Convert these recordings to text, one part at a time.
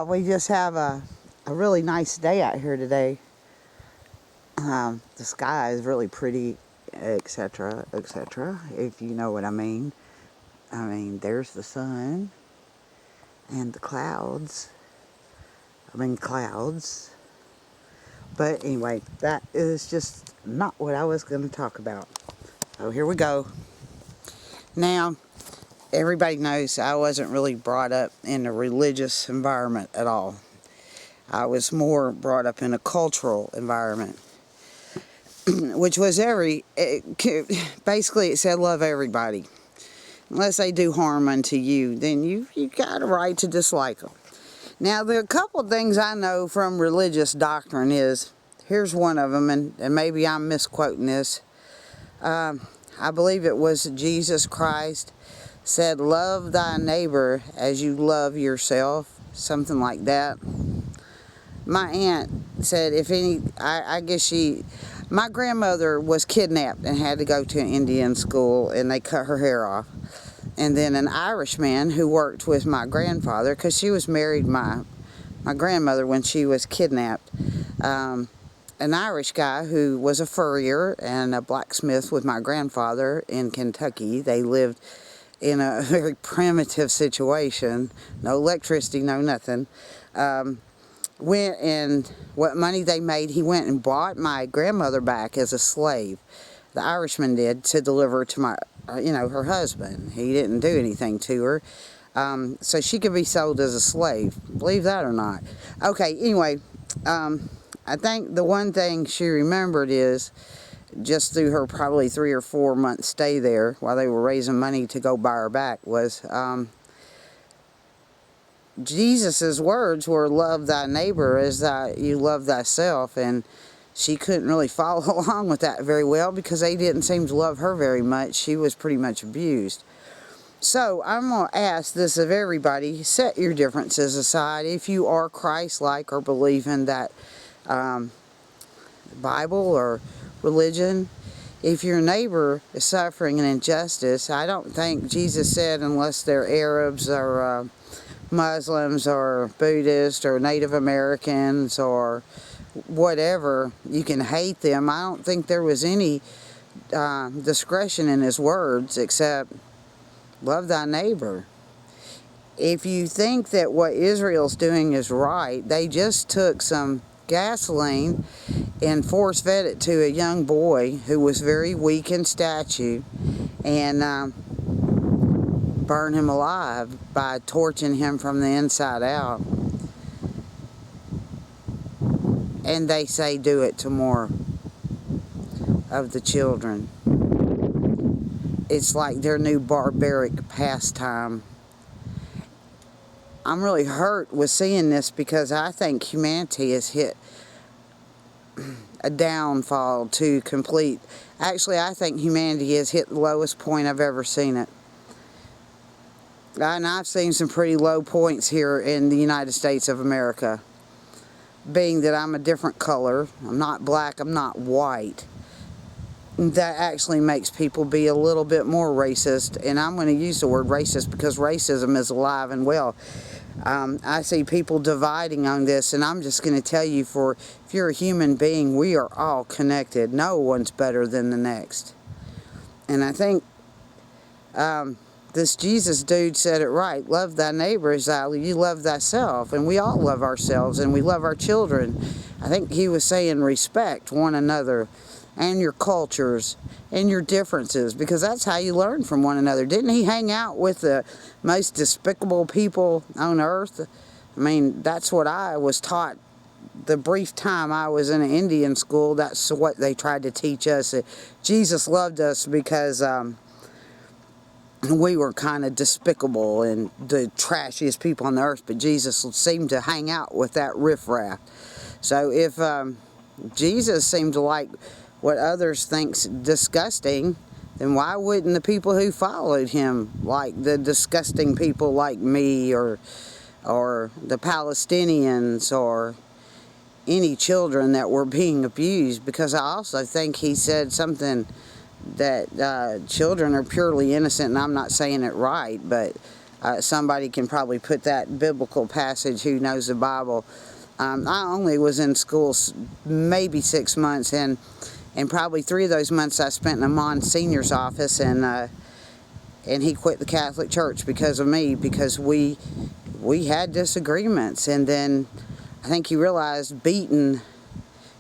We just have a really nice day out here today. The sky is really pretty, etc., etc., if you know what I mean. There's the sun and the clouds. Clouds. But anyway, that is just not what I was going to talk about. So here we go. Now, everybody knows I wasn't really brought up in a religious environment at all. I was more brought up in a cultural environment, which was basically it said love everybody. Unless they do harm unto you, then you got a right to dislike them. Now, there are a couple things I know from religious doctrine here's one of them, and maybe I'm misquoting this. I believe it was Jesus Christ said, love thy neighbor as you love yourself, something like that. My aunt said, my grandmother was kidnapped and had to go to an Indian school, and they cut her hair off. And then an Irishman who worked with my grandfather, because she was married my grandmother when she was kidnapped, an Irish guy who was a furrier and a blacksmith with my grandfather in Kentucky. They lived in a very primitive situation, no electricity, no nothing. Went and what money they made, he went and bought my grandmother back as a slave. The Irishman did, to deliver to my, her husband. He didn't do anything to her. So she could be sold as a slave. Believe that or not. Okay, anyway, I think the one thing she remembered is, just through her probably 3 or 4 month stay there while they were raising money to go buy her back, was Jesus's words were, love thy neighbor as you love thyself. And she couldn't really follow along with that very well because they didn't seem to love her very much. She was pretty much abused. So I'm going to ask this of everybody: set your differences aside. If you are Christ-like or believe in that Bible or religion, if your neighbor is suffering an injustice, I don't think Jesus said unless they're Arabs or Muslims or Buddhists or Native Americans or whatever, you can hate them. I don't think there was any discretion in his words except love thy neighbor. If you think that what Israel's doing is right, they just took some gasoline and force-fed it to a young boy who was very weak in stature and burned him alive by torching him from the inside out. And they say do it to more of the children. It's like their new barbaric pastime. I'm really hurt with seeing this because I think humanity has hit a downfall to complete. Actually, I think humanity has hit the lowest point I've ever seen it. And I've seen some pretty low points here in the United States of America. Being that I'm a different color, I'm not black, I'm not white. That actually makes people be a little bit more racist, and I'm going to use the word racist because racism is alive and well. I see people dividing on this, and I'm just going to tell you, if you're a human being, we are all connected. No one's better than the next. And I think this Jesus dude said it right. Love thy neighbor as you love thyself. And we all love ourselves, and we love our children. I think he was saying respect one another and your cultures and your differences, because that's how you learn from one another. Didn't he hang out with the most despicable people on earth? That's what I was taught the brief time I was in an Indian school. That's what they tried to teach us. Jesus loved us because we were kind of despicable and the trashiest people on the earth, but Jesus seemed to hang out with that riffraff. So if Jesus seemed to like what others think's disgusting, then why wouldn't the people who followed him like the disgusting people like me or the Palestinians or any children that were being abused? Because I also think he said something that children are purely innocent, and I'm not saying it right, but Somebody can probably put that biblical passage, who knows the Bible. I only was in school maybe 6 months, and probably 3 of those months I spent in a Monsignor's office, and he quit the Catholic Church because of me, because we had disagreements. And then I think he realized beating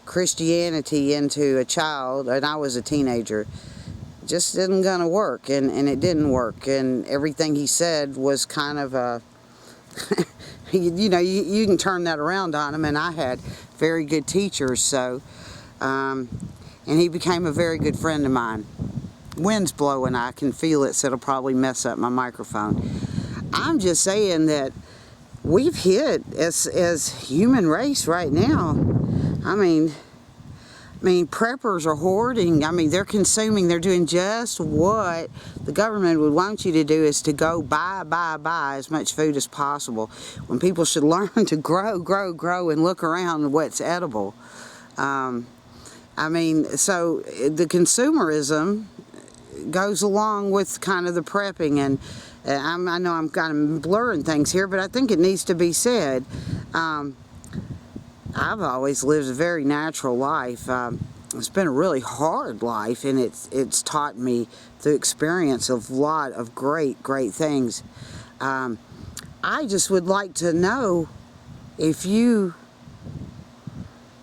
Christianity into a child, and I was a teenager, just isn't gonna work, and it didn't work. And everything he said was kind of a you know, you can turn that around on him. And I had very good teachers, so and he became a very good friend of mine. Wind's blowing, I can feel it, so it'll probably mess up my microphone. I'm just saying that we've hit, as human race right now, I mean, preppers are hoarding. I mean, they're consuming. They're doing just what the government would want you to do, is to go buy as much food as possible, when people should learn to grow, and look around what's edible. I mean, so the consumerism goes along with kind of the prepping, and I know I'm kind of blurring things here, but I think it needs to be said. I've always lived a very natural life. It's been a really hard life, and it's taught me the experience of a lot of great things. I just would like to know, if you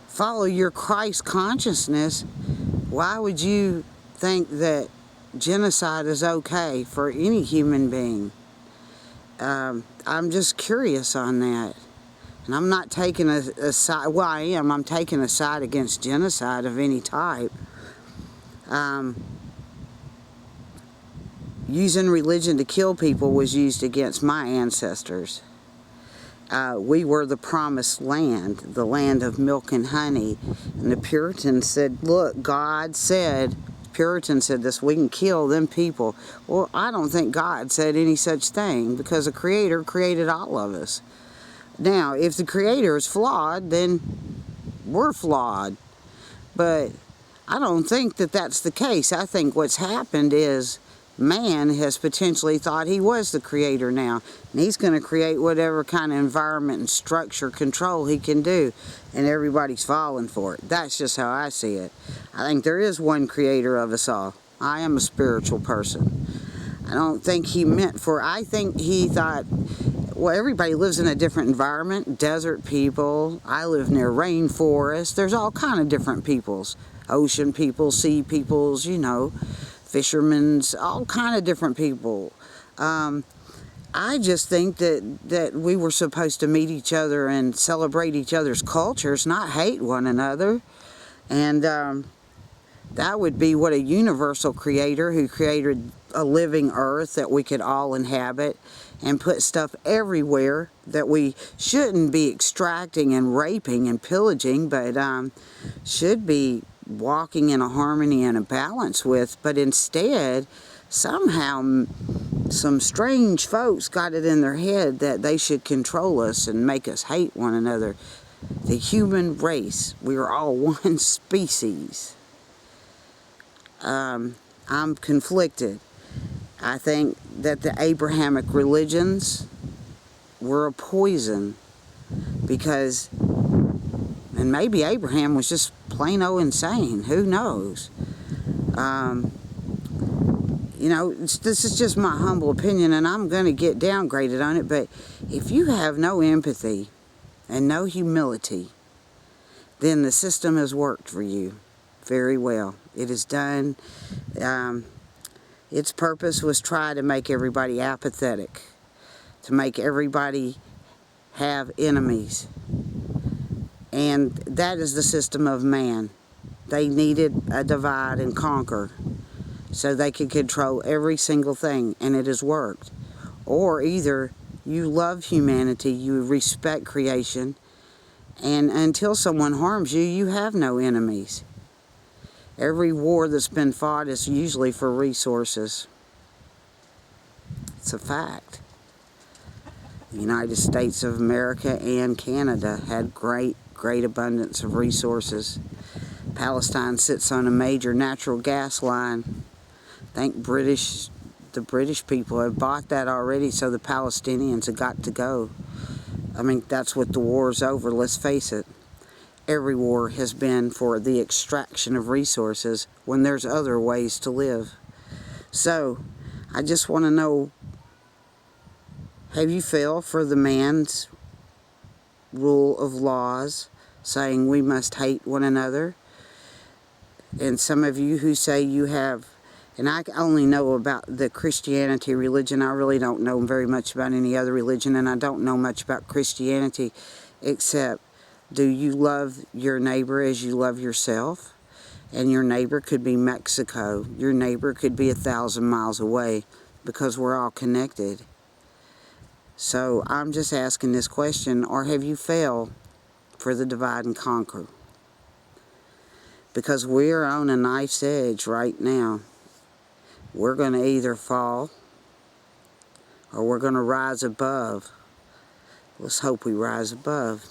follow your Christ consciousness, why would you think that genocide is okay for any human being? I'm just curious on that. And I'm not taking a side, well, I am. I'm taking a side against genocide of any type. Using religion to kill people was used against my ancestors. We were the promised land, the land of milk and honey. And the Puritans said, look, God said, Puritans said this, we can kill them people. Well, I don't think God said any such thing, because the Creator created all of us. Now, if the Creator is flawed, then we're flawed. But I don't think that that's the case. I think what's happened is man has potentially thought he was the Creator now. And he's going to create whatever kind of environment and structure control he can do. And everybody's falling for it. That's just how I see it. I think there is one Creator of us all. I am a spiritual person. I don't think he meant for, I think he thought, well, everybody lives in a different environment. Desert people. I live near rainforest. There's all kind of different peoples. Ocean people, sea peoples, you know, fishermen's, all kind of different people. I just think that we were supposed to meet each other and celebrate each other's cultures, not hate one another. And that would be what a universal Creator, who created a living earth that we could all inhabit, and put stuff everywhere that we shouldn't be extracting and raping and pillaging, but should be walking in a harmony and a balance with. But instead, somehow some strange folks got it in their head that they should control us and make us hate one another. The human race, we are all one species. I'm conflicted. I think that the Abrahamic religions were a poison, because, and maybe Abraham was just plain old insane, who knows. You know, this is just my humble opinion, and I'm going to get downgraded on it, but if you have no empathy and no humility, then the system has worked for you very well. It is done. Its purpose was try to make everybody apathetic, to make everybody have enemies. And that is the system of man. They needed a divide and conquer so they could control every single thing, and it has worked. Or either you love humanity, you respect creation, and until someone harms you, you have no enemies. Every war that's been fought is usually for resources. It's a fact. The United States of America and Canada had great abundance of resources. Palestine sits on a major natural gas line. I think British the British people have bought that already, so the Palestinians have got to go. I mean, that's what the war's over, let's face it. Every war has been for the extraction of resources when there's other ways to live. So, I just want to know, have you fell for the man's rule of laws saying we must hate one another? And some of you who say you have, and I only know about the Christianity religion, I really don't know very much about any other religion, and I don't know much about Christianity, except, do you love your neighbor as you love yourself? And your neighbor could be Mexico. Your neighbor could be 1,000 miles away, because we're all connected. So I'm just asking this question, or have you fell for the divide and conquer? Because we're on a knife's edge right now. We're going to either fall or we're going to rise above. Let's hope we rise above.